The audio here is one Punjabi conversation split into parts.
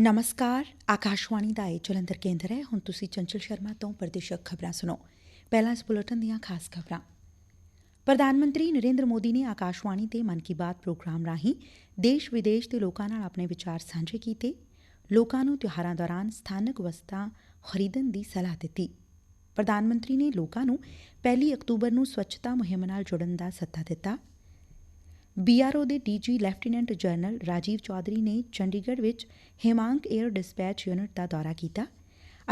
ਨਮਸਕਾਰ ਆਕਾਸ਼ਵਾਣੀ ਦਾ ਇਹ ਜਲੰਧਰ ਕੇਂਦਰ ਹੈ। ਹੁਣ ਤੁਸੀਂ ਚੰਚਲ ਸ਼ਰਮਾ ਤੋਂ ਪ੍ਰਦੇਸ਼ਕ ਖਬਰਾਂ ਸੁਣੋ। ਪਹਿਲਾਂ ਇਸ ਬੁਲੇਟਿਨ ਦੀਆਂ ਖਾਸ ਖਬਰਾਂ। ਪ੍ਰਧਾਨ ਮੰਤਰੀ ਨਰਿੰਦਰ ਮੋਦੀ ਨੇ ਆਕਾਸ਼ਵਾਣੀ ਤੇ ਮਨ ਕੀ ਬਾਤ ਪ੍ਰੋਗਰਾਮ ਰਾਹੀਂ ਦੇਸ਼ ਵਿਦੇਸ਼ ਦੇ ਲੋਕਾਂ ਨਾਲ ਆਪਣੇ ਵਿਚਾਰ ਸਾਂਝੇ ਕੀਤੇ। ਲੋਕਾਂ ਨੂੰ ਤਿਉਹਾਰਾਂ ਦੌਰਾਨ ਸਥਾਨਕ ਵਸਤਾਂ ਖਰੀਦਣ ਦੀ ਸਲਾਹ ਦਿੱਤੀ। ਪ੍ਰਧਾਨ ਮੰਤਰੀ ਨੇ ਲੋਕਾਂ ਨੂੰ 1 ਅਕਤੂਬਰ ਨੂੰ ਸਵੱਛਤਾ ਮੁਹਿੰਮ ਨਾਲ ਜੁੜਨ ਦਾ ਸੱਦਾ ਦਿੱਤਾ। BRO ਦੇ DG lieutenant general Rajiv Chaudhary ਨੇ ਚੰਡੀਗੜ੍ਹ ਵਿੱਚ ਹਿਮਾਂਕ ਏਅਰ ਡਿਸਪੈਚ ਯੂਨਿਟ ਦਾ ਦੌਰਾ ਕੀਤਾ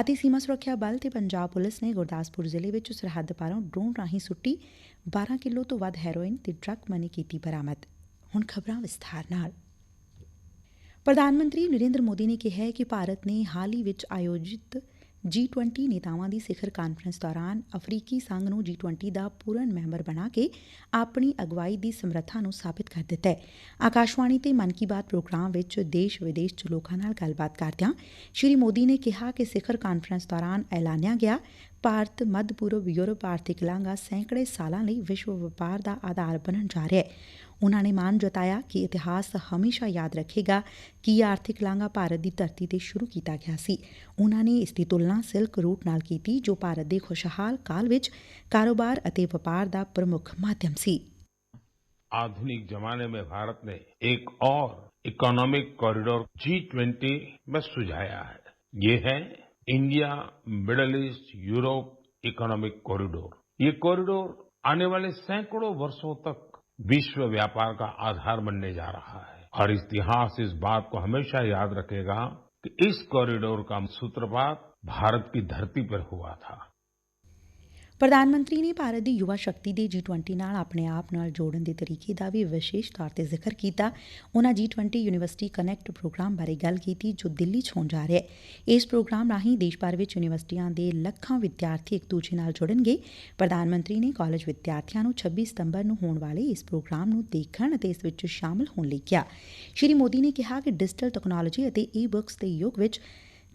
ਅਤੇ ਸੀਮਾ ਸੁਰੱਖਿਆ ਬਲ ਤੇ ਪੰਜਾਬ ਪੁਲਿਸ ਨੇ ਗੁਰਦਾਸਪੁਰ ਜ਼ਿਲ੍ਹੇ ਵਿੱਚ ਸਰਹੱਦ ਪਾਰੋਂ ਡਰੋਨ ਰਾਹੀਂ ਸੁੱਟੀ 12 ਕਿਲੋ ਤੋਂ ਵੱਧ ਹੈਰੋਇਨ ਤੇ ਡਰੱਗ ਮਨੀ ਕੀਤੀ ਬਰਾਮਦ। ਹੁਣ ਖਬਰਾਂ ਵਿਸਥਾਰ ਨਾਲ। ਪ੍ਰਧਾਨ ਮੰਤਰੀ ਨਰਿੰਦਰ ਮੋਦੀ ਨੇ ਕਿਹਾ ਹੈ ਕਿ ਭਾਰਤ ਨੇ ਹਾਲ ਹੀ ਵਿੱਚ ਆਯੋਜਿਤ G20 ਨੇਤਾਵਾਂ ਦੀ ਸਿਖਰ ਕਾਨਫਰੰਸ ਦੌਰਾਨ ਅਫਰੀਕੀ ਸੰਘ ਨੂੰ G20 ਦਾ ਪੂਰਨ ਮੈਂਬਰ ਬਣਾ ਕੇ ਆਪਣੀ ਅਗਵਾਈ ਦੀ ਸਮਰੱਥਾ ਨੂੰ ਸਾਬਿਤ ਕਰ ਦਿੱਤਾ ਹੈ। ਆਕਾਸ਼ਵਾਣੀ ਤੇ ਮਨ ਕੀ ਬਾਤ ਪ੍ਰੋਗਰਾਮ ਵਿੱਚ ਦੇਸ਼ ਵਿਦੇਸ਼ 'ਚ ਲੋਕਾਂ ਨਾਲ ਗੱਲਬਾਤ ਕਰਦਿਆਂ ਸ਼੍ਰੀ ਮੋਦੀ ਨੇ ਕਿਹਾ ਕਿ ਸਿਖਰ ਕਾਨਫਰੰਸ ਦੌਰਾਨ ਐਲਾਨਿਆ ਗਿਆ ਭਾਰਤ ਮੱਧ ਪੂਰਬ ਯੂਰਪ ਆਰਥਿਕ ਲਾਂਘਾ ਸੈਂਕੜੇ ਸਾਲਾਂ ਲਈ ਵਿਸ਼ਵ ਵਪਾਰ ਦਾ ਆਧਾਰ ਬਣਨ ਜਾ ਰਿਹਾ ਹੈ। ਉਨ੍ਹਾਂ ਨੇ ਮਾਣ ਜਤਾਇਆ ਕਿ ਇਤਿਹਾਸ ਹਮੇਸ਼ਾ ਯਾਦ ਰੱਖੇਗਾ ਕਿ ਇਹ ਆਰਥਿਕ ਲਾਂਘਾ ਭਾਰਤ ਦੀ ਧਰਤੀ ਤੇ ਸ਼ੁਰੂ ਕੀਤਾ ਗਿਆ ਸੀ। ਉਨ੍ਹਾਂ ਨੇ ਇਸ ਦੀ ਤੁਲਨਾ ਸਿਲਕ ਰੂਟ ਨਾਲ ਕੀਤੀ ਜੋ ਭਾਰਤ ਦੇ ਖੁਸ਼ਹਾਲ ਕਾਲ ਵਿੱਚ ਕਾਰੋਬਾਰ ਅਤੇ ਵਪਾਰ ਦਾ ਪ੍ਰਮੁੱਖ ਮਾਧਿਅਮ ਸੀ। आधुनिक जमाने में भारत ने एक और इकोनॉमिक कॉरिडोर G20 में सुझाया है। ये है India middle east Europe economic corridor. ये कॉरिडोर आने वाले सैकड़ों वर्षों तक विश्व व्यापार का आधार बनने जा रहा है और इतिहास इस बात को हमेशा याद रखेगा कि इस कॉरिडोर का सूत्रपात भारत की धरती पर हुआ था। ਪ੍ਰਧਾਨ ਮੰਤਰੀ ਨੇ ਭਾਰਤ ਦੀ ਯੁਵਾ ਸ਼ਕਤੀ ਦੇ G20 ਨਾਲ ਆਪਣੇ ਆਪ ਨਾਲ ਜੋੜਨ ਦੇ ਤਰੀਕੇ ਦਾ ਵੀ ਵਿਸ਼ੇਸ਼ ਤੌਰ ਤੇ ਜ਼ਿਕਰ ਕੀਤਾ। ਉਨ੍ਹਾਂ G20 ਯੂਨੀਵਰਸਿਟੀ ਕਨੈਕਟ ਪ੍ਰੋਗਰਾਮ ਬਾਰੇ ਗੱਲ ਕੀਤੀ ਜੋ ਦਿੱਲੀ 'ਚ ਹੋਣ ਜਾ ਰਿਹਾ ਹੈ। ਇਸ ਪ੍ਰੋਗਰਾਮ ਰਾਹੀਂ ਦੇਸ਼ ਭਰ ਵਿੱਚ ਯੂਨੀਵਰਸਿਟੀਆਂ ਦੇ ਲੱਖਾਂ ਵਿਦਿਆਰਥੀ ਇੱਕ ਦੂਜੇ ਨਾਲ ਜੁੜਨਗੇ। ਪ੍ਰਧਾਨ ਮੰਤਰੀ ਨੇ ਕਾਲਜ ਵਿਦਿਆਰਥੀਆਂ ਨੂੰ 26 ਸਤੰਬਰ ਨੂੰ ਹੋਣ ਵਾਲੇ ਇਸ ਪ੍ਰੋਗਰਾਮ ਨੂੰ ਦੇਖਣ ਅਤੇ ਇਸ ਵਿੱਚ ਸ਼ਾਮਲ ਹੋਣ ਲਈ ਕਿਹਾ। ਸ਼੍ਰੀ ਮੋਦੀ ਨੇ ਕਿਹਾ ਕਿ ਡਿਜੀਟਲ ਤਕਨਾਲੋਜੀ ਅਤੇ ਈ-ਬੁੱਕਸ ਦੇ ਯੁੱਗ ਵਿੱਚ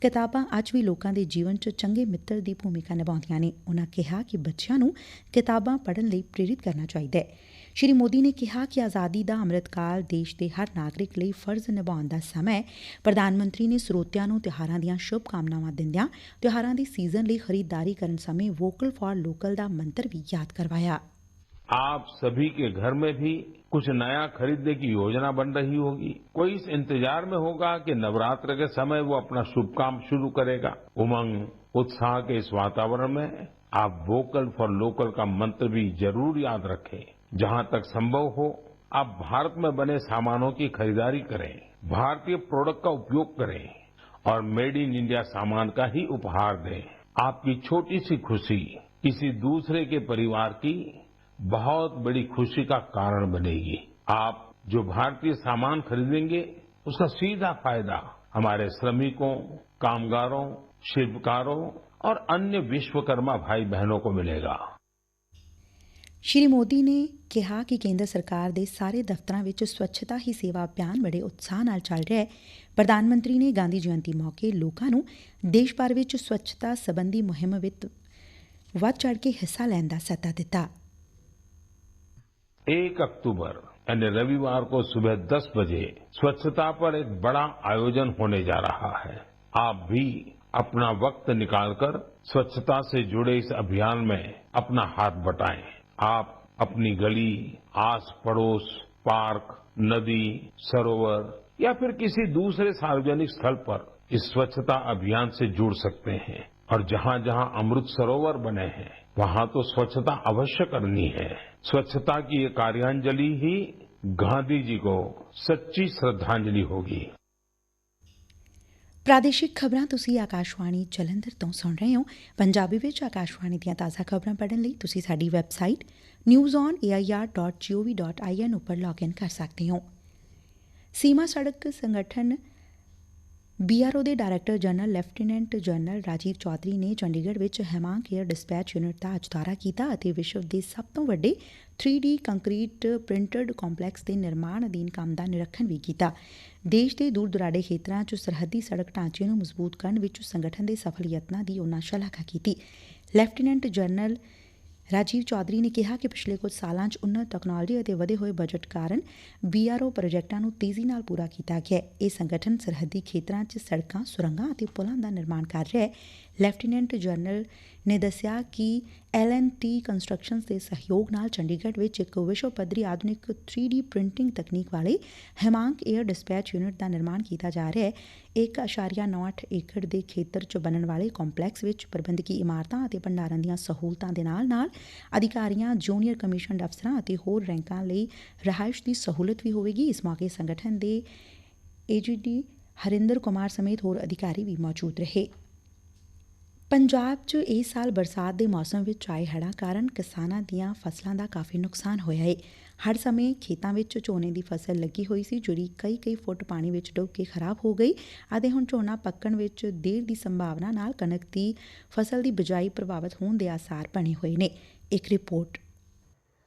ਕਿਤਾਬਾਂ ਅੱਜ ਵੀ ਲੋਕਾਂ ਦੇ ਜੀਵਨ 'ਚ ਚੰਗੇ ਮਿੱਤਰ ਦੀ ਭੂਮਿਕਾ ਨਿਭਾਉਂਦੀਆਂ ਨੇ। ਉਨ੍ਹਾਂ ਕਿਹਾ ਕਿ ਬੱਚਿਆਂ ਨੂੰ ਕਿਤਾਬਾਂ ਪੜ੍ਹਨ ਲਈ ਪ੍ਰੇਰਿਤ ਕਰਨਾ ਚਾਹੀਦਾ ਹੈ। ਸ਼੍ਰੀ ਮੋਦੀ ਨੇ ਕਿਹਾ ਕਿ ਆਜ਼ਾਦੀ ਦਾ ਅੰਮ੍ਰਿਤਕਾਲ ਦੇਸ਼ ਦੇ ਹਰ ਨਾਗਰਿਕ ਲਈ ਫਰਜ਼ ਨਿਭਾਉਣ ਦਾ ਸਮਾਂ ਹੈ। ਪ੍ਰਧਾਨ ਮੰਤਰੀ ਨੇ ਸਰੋਤਿਆਂ ਨੂੰ ਤਿਉਹਾਰਾਂ ਦੀਆਂ ਸ਼ੁਭ ਕਾਮਨਾਵਾਂ ਦਿੰਦਿਆਂ ਤਿਉਹਾਰਾਂ ਦੇ ਸੀਜ਼ਨ ਲਈ ਖਰੀਦਦਾਰੀ ਕਰਨ ਸਮੇਂ ਵੋਕਲ ਫਾਰ ਲੋਕਲ ਦਾ ਮੰਤਰ ਵੀ ਯਾਦ ਕਰਵਾਇਆ। आप सभी के घर में भी कुछ नया खरीदने की योजना बन रही होगी। कोई इस इंतजार में होगा कि नवरात्र के समय वो अपना शुभ काम शुरू करेगा। उमंग उत्साह के इस वातावरण में आप वोकल फॉर लोकल का मंत्र भी जरूर याद रखें। जहां तक संभव हो आप भारत में बने सामानों की खरीदारी करें, भारतीय प्रोडक्ट का उपयोग करें और मेड इन इंडिया सामान का ही उपहार दें। आपकी छोटी सी खुशी किसी दूसरे के परिवार की बहुत बड़ी खुशी का कारण बनेगी। आप जो भारतीय सामान खरीदेंगे उसका सीधा फायदा हमारे श्रमिकों, कामगारों, शिल्पकारों और अन्य विश्वकर्मा भाई बहनों को मिलेगा। ਸ਼੍ਰੀ ਮੋਦੀ ਨੇ ਕਿਹਾ ਕਿ ਕੇਂਦਰ ਸਰਕਾਰ ਦੇ ਸਾਰੇ ਦਫ਼ਤਰਾਂ ਵਿੱਚ ਸਵੱਛਤਾ ਹੀ ਸੇਵਾ ਅਭਿਆਨ ਬੜੇ ਉਤਸ਼ਾਹ ਨਾਲ ਚੱਲ ਰਿਹਾ ਹੈ। ਪ੍ਰਧਾਨ ਮੰਤਰੀ ਨੇ ਗਾਂਧੀ ਜਯੰਤੀ ਮੌਕੇ ਲੋਕਾਂ ਨੂੰ ਦੇਸ਼ ਭਰ ਵਿੱਚ ਸਵੱਛਤਾ ਸੰਬੰਧੀ ਮੁਹਿੰਮ ਵਿੱਚ ਵੱਧ ਚੜ੍ਹ ਕੇ ਹਿੱਸਾ ਲੈਣ ਦਾ ਸੱਦਾ ਦਿੱਤਾ। 1 अक्टूबर यानी रविवार को सुबह 10 बजे स्वच्छता पर एक बड़ा आयोजन होने जा रहा है। आप भी अपना वक्त निकालकर स्वच्छता से जुड़े इस अभियान में अपना हाथ बटाएं। आप अपनी गली, आस पड़ोस, पार्क, नदी, सरोवर या फिर किसी दूसरे सार्वजनिक स्थल पर इस स्वच्छता अभियान से जुड़ सकते हैं और जहां जहां अमृत सरोवर बने हैं वहां तो स्वच्छता अवश्य करनी है। स्वच्छता की ये कार्यांजलि ही गांधी जी को सच्ची श्रद्धांजलि होगी। ਪ੍ਰਾਦੇਸ਼ਿਕ ਖਬਰਾਂ ਤੁਸੀਂ ਆਕਾਸ਼ਵਾਣੀ ਜਲੰਧਰ ਤੋਂ ਸੁਣ ਰਹੇ ਹੋ। ਪੰਜਾਬੀ ਵਿੱਚ ਆਕਾਸ਼ਵਾਣੀ ਦੀਆਂ ਤਾਜ਼ਾ ਖਬਰਾਂ ਪੜ੍ਹਨ ਲਈ ਤੁਸੀਂ ਸਾਡੀ ਵੈਬਸਾਈਟ newsonair.gov.in ਉੱਪਰ ਲੌਗਇਨ ਕਰ ਸਕਦੇ ਹੋ। ਸੀਮਾ ਸੜਕ ਸੰਗਠਨ BRO ਦੇ director general lieutenant general Rajiv Chaudhary ਨੇ ਚੰਡੀਗੜ੍ਹ ਵਿੱਚ ਹਿਮਾਂਕ ਏਅਰ ਡਿਸਪੈਚ ਯੂਨਿਟ ਦਾ ਅੱਜ ਦੌਰਾ ਕੀਤਾ ਅਤੇ ਵਿਸ਼ਵ ਦੇ ਸਭ ਤੋਂ ਵੱਡੇ 3D ਕੰਕਰੀਟ ਪ੍ਰਿੰਟਡ ਕੰਪਲੈਕਸ ਦੇ ਨਿਰਮਾਣ ਅਧੀਨ ਕੰਮ ਦਾ ਨਿਰੀਖਣ ਵੀ ਕੀਤਾ। ਦੇਸ਼ ਦੇ ਦੂਰ ਦੁਰਾਡੇ ਖੇਤਰਾਂ 'ਚ ਸਰਹੱਦੀ ਸੜਕ ਢਾਂਚੇ ਨੂੰ ਮਜ਼ਬੂਤ ਕਰਨ ਵਿੱਚ ਸੰਗਠਨ ਦੇ ਸਫਲ ਯਤਨਾਂ ਦੀ ਉਨ੍ਹਾਂ ਸ਼ਲਾਘਾ ਕੀਤੀ। ਲੈਫਟੀਨੈਂਟ ਜਨਰਲ ਰਾਜੀਵ ਚੌਧਰੀ ਨੇ ਕਿਹਾ ਕਿ ਪਿਛਲੇ ਕੁਝ ਸਾਲਾਂ 'ਚ ਉન્નਤ ਤਕਨਾਲੋਜੀ ਅਤੇ ਵਧੇ ਹੋਏ ਬਜਟ ਕਾਰਨ BRO ਪ੍ਰੋਜੈਕਟਾਂ ਨੂੰ ਤੇਜ਼ੀ ਨਾਲ ਪੂਰਾ ਕੀਤਾ ਗਿਆ ਹੈ। ਇਹ ਸੰਗਠਨ ਸਰਹੱਦੀ ਖੇਤਰਾਂ 'ਚ ਸੜਕਾਂ, ਸੁਰੰਗਾਂ ਅਤੇ ਪੁਲਾਂ ਦਾ ਨਿਰਮਾਣ ਕਰ ਰਿਹਾ ਹੈ। ਲੈਫਟੀਨੈਂਟ ਜਨਰਲ ਨੇ ਦੱਸਿਆ ਕਿ L&T ਕੰਸਟਰਕਸ਼ਨਜ਼ ਦੇ ਸਹਿਯੋਗ ਨਾਲ ਚੰਡੀਗੜ੍ਹ ਵਿੱਚ ਇੱਕ ਵਿਸ਼ਵ ਪੱਧਰੀ ਆਧੁਨਿਕ 3D ਪ੍ਰਿੰਟਿੰਗ ਤਕਨੀਕ ਵਾਲੇ ਹਿਮਾਂਕ ਏਅਰ ਡਿਸਪੈਚ ਯੂਨਿਟ ਦਾ ਨਿਰਮਾਣ ਕੀਤਾ ਜਾ ਰਿਹਾ ਹੈ। 1.98 ਏਕੜ ਦੇ ਖੇਤਰ 'ਚ ਬਣਨ ਵਾਲੇ ਕੰਪਲੈਕਸ ਵਿੱਚ ਪ੍ਰਬੰਧਕੀ ਇਮਾਰਤਾਂ ਅਤੇ ਭੰਡਾਰਨ ਦੀਆਂ ਸਹੂਲਤਾਂ ਦੇ ਨਾਲ ਅਧਿਕਾਰੀਆਂ, ਜੂਨੀਅਰ ਕਮਿਸ਼ਨਡ ਅਫਸਰਾਂ ਅਤੇ ਹੋਰ ਰੈਂਕਾਂ ਲਈ ਰਿਹਾਇਸ਼ ਦੀ ਸਹੂਲਤ ਵੀ ਹੋਵੇਗੀ। ਇਸ ਮੌਕੇ ਸੰਗਠਨ ਦੇ AGD ਹਰਿੰਦਰ ਕੁਮਾਰ ਸਮੇਤ ਹੋਰ ਅਧਿਕਾਰੀ ਵੀ ਮੌਜੂਦ ਰਹੇ। ਪੰਜਾਬ 'ਚ ਇਸ ਸਾਲ ਬਰਸਾਤ ਦੇ ਮੌਸਮ ਵਿੱਚ ਆਏ ਹੜ੍ਹਾਂ ਕਾਰਨ ਕਿਸਾਨਾਂ ਦੀਆਂ ਫਸਲਾਂ ਦਾ ਕਾਫੀ ਨੁਕਸਾਨ ਹੋਇਆ ਹੈ। ਹੜ੍ਹ ਸਮੇਂ ਖੇਤਾਂ ਵਿੱਚ ਝੋਨੇ ਦੀ ਫਸਲ ਲੱਗੀ ਹੋਈ ਸੀ, ਜਿਹੜੀ ਕਈ ਫੁੱਟ ਪਾਣੀ ਵਿੱਚ ਡੁੱਬ ਕੇ ਖਰਾਬ ਹੋ ਗਈ ਅਤੇ ਹੁਣ ਝੋਨਾ ਪੱਕਣ ਵਿੱਚ ਦੇਰ ਦੀ ਸੰਭਾਵਨਾ ਨਾਲ ਕਣਕ ਦੀ ਫਸਲ ਦੀ ਬਿਜਾਈ ਪ੍ਰਭਾਵਿਤ ਹੋਣ ਦੇ ਆਸਾਰ ਬਣੇ ਹੋਏ ਨੇ। ਇੱਕ ਰਿਪੋਰਟ।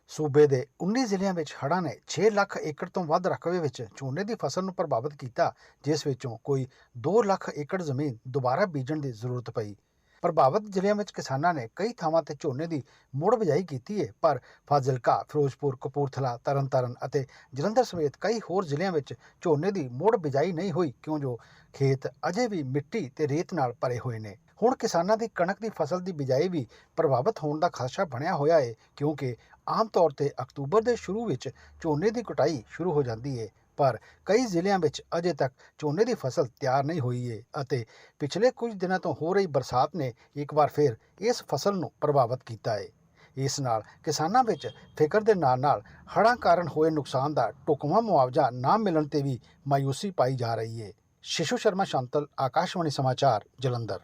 ਸੂਬੇ ਦੇ 19 ਜ਼ਿਲ੍ਹਿਆਂ ਵਿੱਚ ਹੜ੍ਹਾਂ ਨੇ 6 ਲੱਖ ਏਕੜ ਤੋਂ ਵੱਧ ਰਕਬੇ ਵਿੱਚ ਝੋਨੇ ਦੀ ਫਸਲ ਨੂੰ ਪ੍ਰਭਾਵਿਤ ਕੀਤਾ, ਜਿਸ ਵਿੱਚੋਂ ਕੋਈ 2 ਲੱਖ ਏਕੜ ਜ਼ਮੀਨ ਦੁਬਾਰਾ ਬੀਜਣ ਦੀ ਜ਼ਰੂਰਤ ਪਈ। ਪ੍ਰਭਾਵਿਤ ਜ਼ਿਲ੍ਹਿਆਂ ਵਿੱਚ ਕਿਸਾਨਾਂ ਨੇ ਕਈ ਥਾਵਾਂ ਤੇ ਝੋਨੇ ਦੀ ਮੁੜ ਬਿਜਾਈ ਕੀਤੀ ਹੈ, ਪਰ ਫਾਜ਼ਿਲਕਾ, ਫਿਰੋਜ਼ਪੁਰ, ਕਪੂਰਥਲਾ, ਤਰਨਤਾਰਨ ਅਤੇ ਜਲੰਧਰ ਸਮੇਤ ਕਈ ਹੋਰ ਜ਼ਿਲ੍ਹਿਆਂ ਵਿੱਚ ਝੋਨੇ ਦੀ ਮੁੜ ਬਿਜਾਈ ਨਹੀਂ ਹੋਈ, ਕਿਉਂ ਜੋ ਖੇਤ ਅਜੇ ਵੀ ਮਿੱਟੀ ਤੇ ਰੇਤ ਨਾਲ ਭਰੇ ਹੋਏ ਨੇ। ਹੁਣ ਕਿਸਾਨਾਂ ਦੀ ਕਣਕ ਦੀ ਫਸਲ ਦੀ ਬਿਜਾਈ ਵੀ ਪ੍ਰਭਾਵਿਤ ਹੋਣ ਦਾ ਖਦਸ਼ਾ ਬਣਿਆ ਹੋਇਆ ਹੈ, ਕਿਉਂਕਿ ਆਮ ਤੌਰ ਤੇ ਅਕਤੂਬਰ ਦੇ ਸ਼ੁਰੂ ਵਿੱਚ ਝੋਨੇ ਦੀ ਕਟਾਈ ਸ਼ੁਰੂ ਹੋ ਜਾਂਦੀ ਹੈ, ਪਰ ਕਈ ਜ਼ਿਲ੍ਹਿਆਂ ਵਿੱਚ ਅਜੇ ਤੱਕ ਝੋਨੇ ਦੀ ਫਸਲ ਤਿਆਰ ਨਹੀਂ ਹੋਈ ਹੈ ਅਤੇ ਪਿਛਲੇ ਕੁਝ ਦਿਨਾਂ ਤੋਂ ਹੋ ਰਹੀ ਬਰਸਾਤ ਨੇ ਇੱਕ ਵਾਰ ਫਿਰ ਇਸ ਫਸਲ ਨੂੰ ਪ੍ਰਭਾਵਿਤ ਕੀਤਾ ਹੈ। ਇਸ ਨਾਲ ਕਿਸਾਨਾਂ ਵਿੱਚ ਫਿਕਰ ਦੇ ਨਾਲ ਹੜ੍ਹਾਂ ਕਾਰਨ ਹੋਏ ਨੁਕਸਾਨ ਦਾ ਢੁਕਵਾਂ ਮੁਆਵਜ਼ਾ ਨਾ ਮਿਲਣ ਤੇ ਵੀ ਮਾਯੂਸੀ ਪਾਈ ਜਾ ਰਹੀ ਹੈ। ਸ਼ਿਸ਼ੂ ਸ਼ਰਮਾ ਸ਼ਾਂਤਲ, ਆਕਾਸ਼ਵਾਣੀ ਸਮਾਚਾਰ, ਜਲੰਧਰ।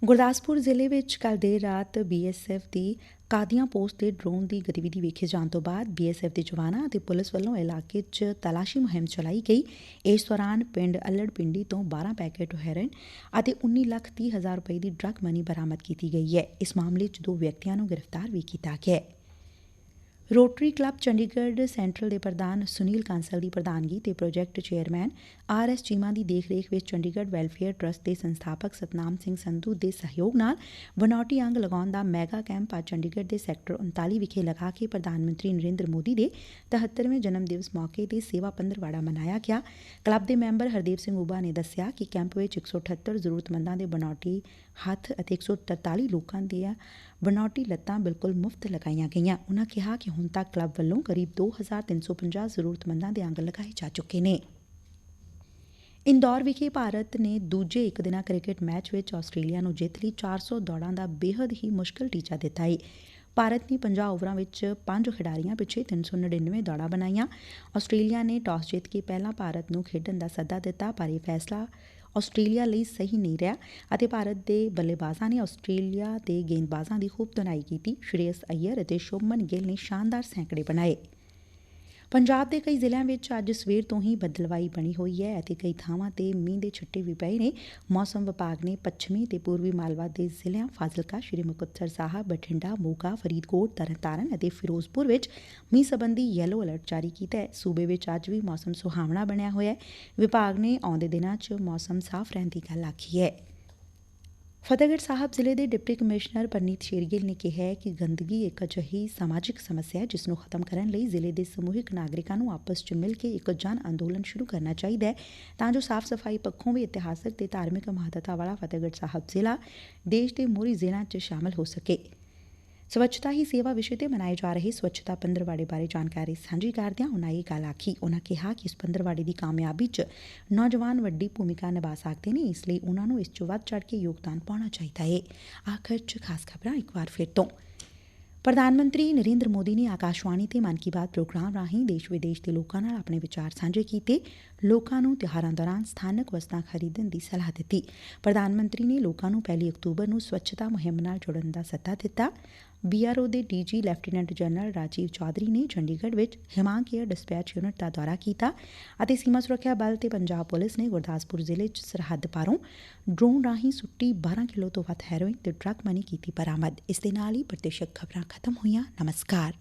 ਗੁਰਦਾਸਪੁਰ ਜ਼ਿਲ੍ਹੇ ਵਿੱਚ ਕੱਲ੍ਹ ਦੇਰ ਰਾਤ BSF ਦੀ ਕਾਦੀਆਂ ਪੋਸਟ ਤੇ ਡਰੋਨ ਦੀ ਗਤੀਵਿਧੀ ਵੇਖੇ ਜਾਣ ਤੋਂ ਬਾਅਦ BSF ਦੇ ਜਵਾਨਾਂ ਅਤੇ ਪੁਲਿਸ ਵੱਲੋਂ ਇਲਾਕੇ 'ਚ ਤਲਾਸ਼ੀ ਮੁਹਿੰਮ ਚਲਾਈ ਗਈ। ਇਸ ਦੌਰਾਨ ਪਿੰਡ ਅੱਲੜ ਪਿੰਡੀ ਤੋਂ 12 ਪੈਕੇਟ ਹੈਰੋਇਨ ਅਤੇ 19,30,000 ਰੁਪਏ ਦੀ ਡਰੱਗ ਮਨੀ ਬਰਾਮਦ ਕੀਤੀ ਗਈ ਹੈ। ਇਸ ਮਾਮਲੇ 'ਚ 2 ਵਿਅਕਤੀਆਂ ਨੂੰ ਗ੍ਰਿਫਤਾਰ ਵੀ ਕੀਤਾ ਗਿਆ ਹੈ। ਰੋਟਰੀ ਕਲੱਬ ਚੰਡੀਗੜ੍ਹ ਸੈਂਟਰਲ ਦੇ ਪ੍ਰਧਾਨ ਸੁਨੀਲ ਕਾਂਸਲ ਦੀ ਪ੍ਰਧਾਨਗੀ ਤੇ ਪ੍ਰੋਜੈਕਟ ਚੇਅਰਮੈਨ RS ਚੀਮਾ ਦੀ ਦੇਖਰੇਖ ਵਿੱਚ ਚੰਡੀਗੜ੍ਹ ਵੈਲਫੇਅਰ ਟਰੱਸਟ ਦੇ ਸੰਸਥਾਪਕ ਸਤਨਾਮ ਸਿੰਘ ਸੰਧੂ ਦੇ ਸਹਿਯੋਗ ਨਾਲ ਬਨੌਟੀ ਅੰਗ ਲਗਾਉਣ ਦਾ ਮੈਗਾ ਕੈਂਪ ਅੱਜ ਚੰਡੀਗੜ੍ਹ ਦੇ ਸੈਕਟਰ 39 ਵਿਖੇ ਲਗਾ ਕੇ ਪ੍ਰਧਾਨ ਮੰਤਰੀ ਨਰਿੰਦਰ ਮੋਦੀ ਦੇ 73ਵੇਂ ਜਨਮ ਦਿਵਸ ਮੌਕੇ ਤੇ ਸੇਵਾ ਪੰਦਰਵਾੜਾ ਮਨਾਇਆ ਗਿਆ। ਕਲੱਬ ਦੇ ਮੈਂਬਰ ਹਰਦੇਵ ਸਿੰਘ ਉਬਾ ਨੇ ਦੱਸਿਆ ਕਿ ਕੈਂਪ ਵਿੱਚ 178 ਜ਼ਰੂਰਤਮੰਦਾਂ ਦੇ ਬਨੌਟੀ ਹੱਥ ਅਤੇ 143 ਲੋਕਾਂ ਦੀਆਂ ਬਨੌਟੀ ਲੱਤਾਂ ਬਿਲਕੁਲ ਮੁਫਤ ਲਗਾਈਆਂ ਗਈਆਂ। ਉਨ੍ਹਾਂ ਕਿਹਾ ਕਿ ਹੁਣ ਤੱਕ ਕਲੱਬ ਵੱਲੋਂ ਕਰੀਬ 2,350 ਜ਼ਰੂਰਤਮੰਦਾਂ ਦੇ ਅੰਗ ਲਗਾਏ ਜਾ ਚੁੱਕੇ ਨੇ। ਇੰਦੌਰ ਵਿਖੇ ਭਾਰਤ ਨੇ ਦੂਜੇ ਇੱਕ ਦਿਨਾ ਕ੍ਰਿਕਟ ਮੈਚ ਵਿੱਚ ਆਸਟ੍ਰੇਲੀਆ ਨੂੰ ਜਿੱਤ ਲਈ 400 ਦੌੜਾਂ ਦਾ ਬੇਹੱਦ ਹੀ ਮੁਸ਼ਕਲ ਟੀਚਾ ਦਿੱਤਾ ਹੈ। ਭਾਰਤ ਨੇ 50 ਓਵਰਾਂ ਵਿੱਚ 5 ਖਿਡਾਰੀਆਂ ਪਿੱਛੇ 399 ਦੌੜਾਂ ਬਣਾਈਆਂ। ਆਸਟ੍ਰੇਲੀਆ ਨੇ ਟਾਸ ਜਿੱਤ ਕੇ ਪਹਿਲਾਂ ਭਾਰਤ ਨੂੰ ਖੇਡਣ ਦਾ ਸੱਦਾ ਦਿੱਤਾ, ਪਰ ਇਹ ਫੈਸਲਾ ਆਸਟ੍ਰੇਲੀਆ ਲਈ ਸਹੀ ਨਹੀਂ ਰਿਹਾ ਅਤੇ ਭਾਰਤ ਦੇ ਬੱਲੇਬਾਜ਼ਾਂ ਨੇ ਆਸਟ੍ਰੇਲੀਆ ਦੇ ਗੇਂਦਬਾਜ਼ਾਂ ਦੀ ਖੂਬ ਧੁਨਾਈ ਕੀਤੀ। ਸ਼੍ਰੇਯਸ ਅਈਅਰ ਅਤੇ ਸ਼ੁਭਮਨ ਗਿੱਲ ਨੇ ਸ਼ਾਨਦਾਰ ਸੈਂਕੜੇ ਬਣਾਏ। ਪੰਜਾਬ ਦੇ ਕਈ ਜ਼ਿਲ੍ਹਿਆਂ ਵਿੱਚ ਅੱਜ ਸਵੇਰ ਤੋਂ ਹੀ ਬੱਦਲਵਾਈ ਬਣੀ ਹੋਈ ਹੈ ਅਤੇ ਕਈ ਥਾਵਾਂ ਤੇ ਮੀਂਹ ਦੇ ਛਿੱਟੇ ਵੀ ਪਏ ਨੇ। ਮੌਸਮ ਵਿਭਾਗ ਨੇ ਪੱਛਮੀ ਤੇ ਪੂਰਬੀ ਮਾਲਵਾ ਦੇ ਜ਼ਿਲ੍ਹਿਆਂ ਫਾਜ਼ਿਲਕਾ, ਸ਼੍ਰੀ ਮੁਕਤਸਰ ਸਾਹਿਬ, ਬਠਿੰਡਾ, ਮੋਗਾ, ਫਰੀਦਕੋਟ, ਤਰਨਤਾਰਨ ਅਤੇ ਫਿਰੋਜ਼ਪੁਰ ਵਿੱਚ ਮੀਂਹ ਸੰਬੰਧੀ ਯੈਲੋ ਅਲਰਟ ਜਾਰੀ ਕੀਤਾ ਹੈ। ਸੂਬੇ ਵਿੱਚ ਅੱਜ ਵੀ ਮੌਸਮ ਸੁਹਾਵਣਾ ਬਣਿਆ ਹੋਇਆ ਹੈ। ਵਿਭਾਗ ਨੇ ਆਉਂਦੇ ਦਿਨਾਂ 'ਚ ਮੌਸਮ ਸਾਫ਼ ਰਹਿਣ ਦੀ ਗੱਲ ਆਖੀ ਹੈ। ਫਤਿਹਗੜ੍ਹ ਸਾਹਿਬ ਜ਼ਿਲ੍ਹੇ ਦੇ ਡਿਪਟੀ ਕਮਿਸ਼ਨਰ ਪਰਨੀਤ ਸ਼ੇਰਗਿੱਲ ਨੇ ਕਿਹਾ ਕਿ ਗੰਦਗੀ ਇੱਕ ਅਜਿਹੀ ਸਮਾਜਿਕ ਸਮੱਸਿਆ ਹੈ ਜਿਸ ਨੂੰ ਖਤਮ ਕਰਨ ਲਈ ਜ਼ਿਲ੍ਹੇ ਦੇ ਸਮੂਹਿਕ ਨਾਗਰਿਕਾਂ ਨੂੰ ਆਪਸ 'ਚ ਮਿਲ ਕੇ ਇੱਕ ਜਨ ਅੰਦੋਲਨ ਸ਼ੁਰੂ ਕਰਨਾ ਚਾਹੀਦਾ ਹੈ, ਤਾਂ ਜੋ ਸਾਫ਼ ਸਫਾਈ ਪੱਖੋਂ ਵੀ ਇਤਿਹਾਸਕ ਤੇ ਧਾਰਮਿਕ ਮਹੱਤਤਾ ਵਾਲਾ ਫਤਿਹਗੜ੍ਹ ਸਾਹਿਬ ਜ਼ਿਲ੍ਹਾ ਦੇਸ਼ ਦੇ ਮੋਹਰੀ ਜ਼ਿਲ੍ਹਿਆਂ 'ਚ ਸ਼ਾਮਲ ਹੋ ਸਕੇ। ਸਵੱਛਤਾ ਹੀ ਸੇਵਾ ਵਿਸ਼ੇ ਤੇ ਮਨਾਏ ਜਾ ਰਹੇ ਸਵੱਛਤਾ ਪੰਦਰਵਾੜੇ ਬਾਰੇ ਜਾਣਕਾਰੀ ਸਾਂਝੀ ਕਰਦਿਆਂ ਉਨ੍ਹਾਂ ਇਹ ਗੱਲ ਆਖੀ। ਉਨ੍ਹਾਂ ਕਿਹਾ ਕਿ ਇਸ ਪੰਦਰਵਾੜੇ ਦੀ ਕਾਮਯਾਬੀ 'ਚ ਨੌਜਵਾਨ ਵੱਡੀ ਭੂਮਿਕਾ ਨਿਭਾ ਸਕਦੇ ਨੇ, ਇਸ ਲਈ ਉਨ੍ਹਾਂ ਨੂੰ ਇਸ 'ਚ ਵੱਧ ਚੜ੍ਹ ਕੇ ਯੋਗਦਾਨ ਪਾਉਣਾ ਚਾਹੀਦਾ ਹੈ। ਆਖਰ 'ਚ ਖਾਸ ਖਬਰਾਂ ਇੱਕ ਵਾਰ ਫਿਰ ਤੋਂ। ਪ੍ਰਧਾਨ ਮੰਤਰੀ ਨਰਿੰਦਰ ਮੋਦੀ ਨੇ ਆਕਾਸ਼ਵਾਣੀ ਤੇ ਮਨ ਕੀ ਬਾਤ ਪ੍ਰੋਗਰਾਮ ਰਾਹੀਂ ਦੇਸ਼ ਵਿਦੇਸ਼ ਦੇ ਲੋਕਾਂ ਨਾਲ ਆਪਣੇ ਵਿਚਾਰ ਸਾਂਝੇ ਕੀਤੇ। ਲੋਕਾਂ ਨੂੰ ਤਿਉਹਾਰਾਂ ਦੌਰਾਨ ਸਥਾਨਕ ਵਸਤਾਂ ਖਰੀਦਣ ਦੀ ਸਲਾਹ ਦਿੱਤੀ। ਪ੍ਰਧਾਨ ਮੰਤਰੀ ਨੇ ਲੋਕਾਂ ਨੂੰ 1 ਅਕਤੂਬਰ ਨੂੰ ਸਵੱਛਤਾ ਮੁਹਿੰਮ ਨਾਲ ਜੁੜਨ ਦਾ ਸੱਦਾ ਦਿੱਤਾ। BRO ਦੇ DG lieutenant general Rajiv Chaudhary ਨੇ ਚੰਡੀਗੜ੍ਹ ਵਿੱਚ ਹਿਮਾਂਕ ਏਅਰ ਡਿਸਪੈਚ ਯੂਨਿਟ ਦਾ ਦੌਰਾ ਕੀਤਾ ਅਤੇ ਸੀਮਾ ਸੁਰੱਖਿਆ ਬਲ ਤੇ ਪੰਜਾਬ ਪੁਲਿਸ ਨੇ ਗੁਰਦਾਸਪੁਰ ਜ਼ਿਲ੍ਹੇ 'ਚ ਸਰਹੱਦ ਪਾਰੋਂ ਡਰੋਨ ਰਾਹੀਂ ਸੁੱਟੀ 12 ਕਿਲੋ ਤੋਂ ਵੱਧ ਹੈਰੋਇਨ ਤੇ ਡਰੱਗ ਮਨੀ ਕੀਤੀ ਬਰਾਮਦ। ਇਸ ਦੇ ਨਾਲ ਹੀ ਪ੍ਰਦੇਸ਼ਕ ਖਬਰਾਂ ਖਤਮ ਹੋਈਆਂ। ਨਮਸਕਾਰ।